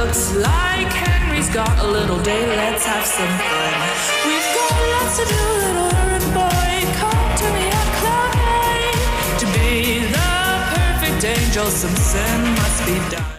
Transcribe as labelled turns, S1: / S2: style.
S1: looks like Henry's got a little day. Let's have some fun. We've got lots to do, little errand boy. Come to me at Club A. To be the perfect angel, some sin must be done.